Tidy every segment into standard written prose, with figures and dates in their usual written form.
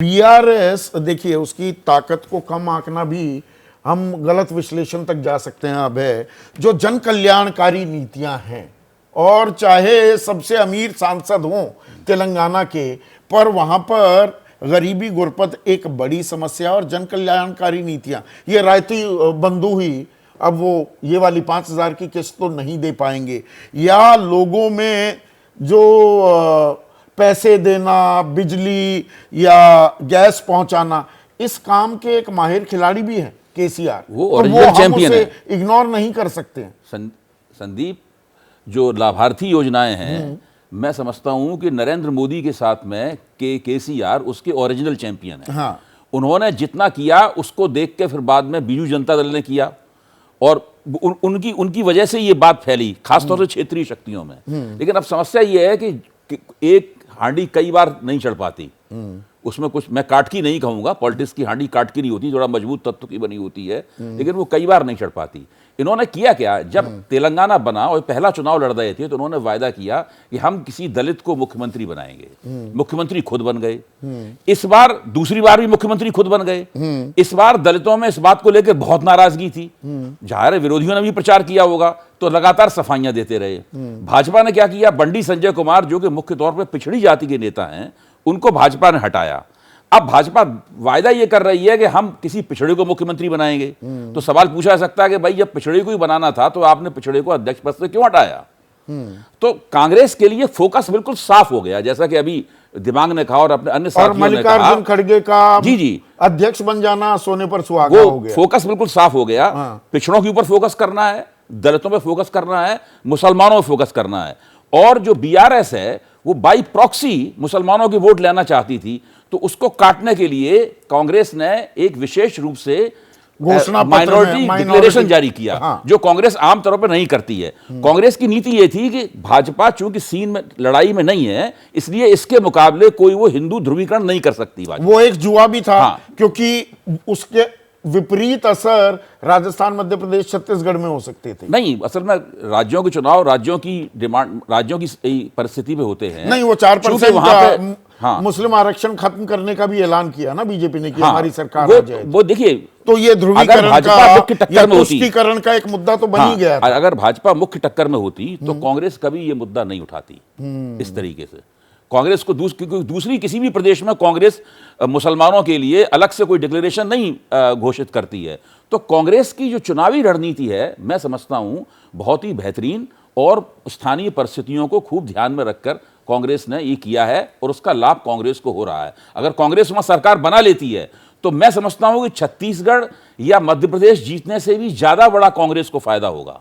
BRS देखिए, उसकी ताकत को कम आंकना भी हम गलत विश्लेषण तक जा सकते हैं। अब है जो जन कल्याणकारी नीतियां हैं, और चाहे सबसे अमीर सांसद हों तेलंगाना के, पर वहां पर गरीबी गुरबत एक बड़ी समस्या, और जन कल्याणकारी नीतियां, ये रायती बंधु ही अब वो ये वाली 5,000 की किस्त तो नहीं दे पाएंगे, या लोगों में जो पैसे देना, बिजली या गैस पहुंचाना, इस काम के एक माहिर खिलाड़ी भी हैं केसीआर, वो और वो हम उसे इग्नोर नहीं कर सकते हैं। संदीप, जो लाभार्थी योजनाएं हैं, मैं समझता हूं कि नरेंद्र मोदी के साथ में केसीआर उसके ओरिजिनल चैंपियन है। हाँ। उन्होंने जितना किया उसको देख के फिर बाद में बीजू जनता दल ने किया, और उनकी वजह से ये बात फैली, खासतौर से क्षेत्रीय शक्तियों में। लेकिन अब समस्या ये है कि एक हांडी कई बार नहीं चढ़ पाती, उसमें कुछ, मैं काट की नहीं कहूंगा, पॉलिटिक्स की हांडी काट की नहीं होती, थोड़ा मजबूत तत्व की बनी होती है, लेकिन वो कई बार नहीं चढ़ पाती। इन्होंने किया क्या, जब तेलंगाना बना और पहला चुनाव लड़ रहे थे, तो उन्होंने वायदा किया कि हम किसी दलित को मुख्यमंत्री बनाएंगे। मुख्यमंत्री खुद बन गए। इस बार दूसरी बार भी मुख्यमंत्री खुद बन गए। इस बार दलितों में इस बात को लेकर बहुत नाराजगी थी, जाहिर विरोधियों ने भी प्रचार किया होगा, तो लगातार सफाइयां देते रहे। भाजपा ने क्या किया, बंडी संजय कुमार जो कि मुख्य तौर पर पिछड़ी जाति के नेता हैं, उनको भाजपा ने हटाया। अब भाजपा वायदा ये कर रही है कि हम किसी पिछड़े को मुख्यमंत्री बनाएंगे। तो सवाल पूछा जा सकता है कि भाई जब पिछड़े को ही बनाना था तो आपने पिछड़े को अध्यक्ष पद से क्यों हटाया? तो कांग्रेस के लिए फोकस बिल्कुल साफ हो गया, जैसा कि अभी दिमाग ने कहा और अपने अन्य साथियों ने कहा। मल्लिकार्जुन खड़गे का जी अध्यक्ष बन जाना सोने पर सुहागा हो गया। फोकस बिल्कुल साफ हो गया। पिछड़ों के ऊपर फोकस करना है, दलितों पर फोकस करना है, मुसलमानों पर फोकस करना है। और जो बीआरएस है वो बाई प्रॉक्सी मुसलमानों की वोट लेना चाहती थी, तो उसको काटने के लिए कांग्रेस ने एक विशेष रूप से घोषणा माइनॉरिटी डिक्लेरेशन जारी किया। हाँ। जो कांग्रेस आमतौर पर नहीं करती है। कांग्रेस की नीति यह थी कि भाजपा चूंकि सीन में लड़ाई में नहीं है, इसलिए इसके मुकाबले कोई वो हिंदू ध्रुवीकरण नहीं कर सकती। वो एक जुआ भी था। हाँ। क्योंकि उसके विपरीत असर राजस्थान, मध्य प्रदेश, छत्तीसगढ़ में हो सकते थे। नहीं, असल में राज्यों के चुनाव राज्यों की डिमांड, राज्यों की परिस्थिति में होते हैं। नहीं, वो 4% वहां हाँ। मुस्लिम आरक्षण खत्म करने का भी ऐलान किया ना बीजेपी ने कि हाँ। हमारी सरकार आ जाए। वो देखिए, तो ये ध्रुवीकरण का, तुष्टीकरण का एक मुद्दा तो बन ही गया था। अगर भाजपा मुख्य टक्कर में होती तो कांग्रेस कभी ये मुद्दा नहीं उठाती इस तरीके से। कांग्रेस को दूसरी किसी भी प्रदेश में कांग्रेस मुसलमानों के लिए अलग से कोई डिक्लेरेशन नहीं घोषित करती है। तो कांग्रेस की जो चुनावी रणनीति है, मैं समझता हूं बहुत ही बेहतरीन, और स्थानीय परिस्थितियों को खूब ध्यान में रखकर कांग्रेस ने ये किया है, और उसका लाभ कांग्रेस को हो रहा है। अगर कांग्रेस वहां सरकार बना लेती है तो मैं समझता हूं कि छत्तीसगढ़ या मध्य प्रदेश जीतने से भी ज्यादा बड़ा कांग्रेस को फायदा होगा।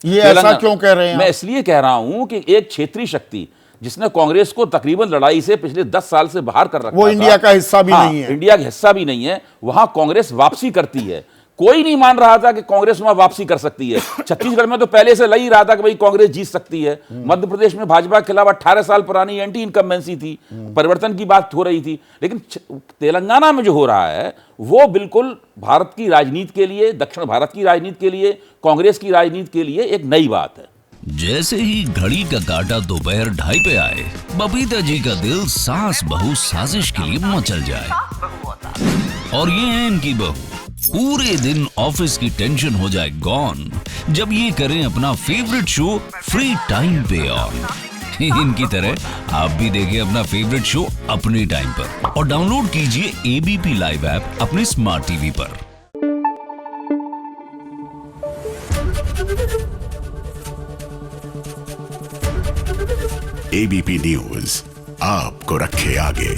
ये ऐसा क्यों कह रहे हैं? मैं इसलिए कह रहा हूं कि एक क्षेत्रीय शक्ति जिसने कांग्रेस को तकरीबन लड़ाई से पिछले 10 साल से बाहर कर रखा, वो इंडिया का हिस्सा भी नहीं है। इंडिया का हिस्सा भी नहीं है, वहां कांग्रेस वापसी करती है। कोई नहीं मान रहा था कि कांग्रेस वहां वापसी कर सकती है। छत्तीसगढ़ में तो पहले से लग ही रहा था कि भाई कांग्रेस जीत सकती है। मध्य प्रदेश में भाजपा के खिलाफ 18 साल पुरानी एंटी इनकम्बेंसी थी, परिवर्तन की बात हो रही थी। लेकिन तेलंगाना में जो हो रहा है वो बिल्कुल भारत की राजनीति के लिए, दक्षिण भारत की राजनीति के लिए, कांग्रेस की राजनीति के लिए एक नई बात है। जैसे ही घड़ी का काटा दोपहर 2:30 पे आए, बबीता जी का दिल सास बहू साजिश के लिए मचल जाए। और ये है इनकी बहू, पूरे दिन ऑफिस की टेंशन हो जाए गॉन जब ये करें अपना फेवरेट शो फ्री टाइम पे ऑन। इनकी तरह आप भी देखें अपना फेवरेट शो अपने टाइम पर, और डाउनलोड कीजिए एबीपी लाइव ऐप अपने स्मार्ट टीवी पर। एबीपी न्यूज आपको रखे आगे।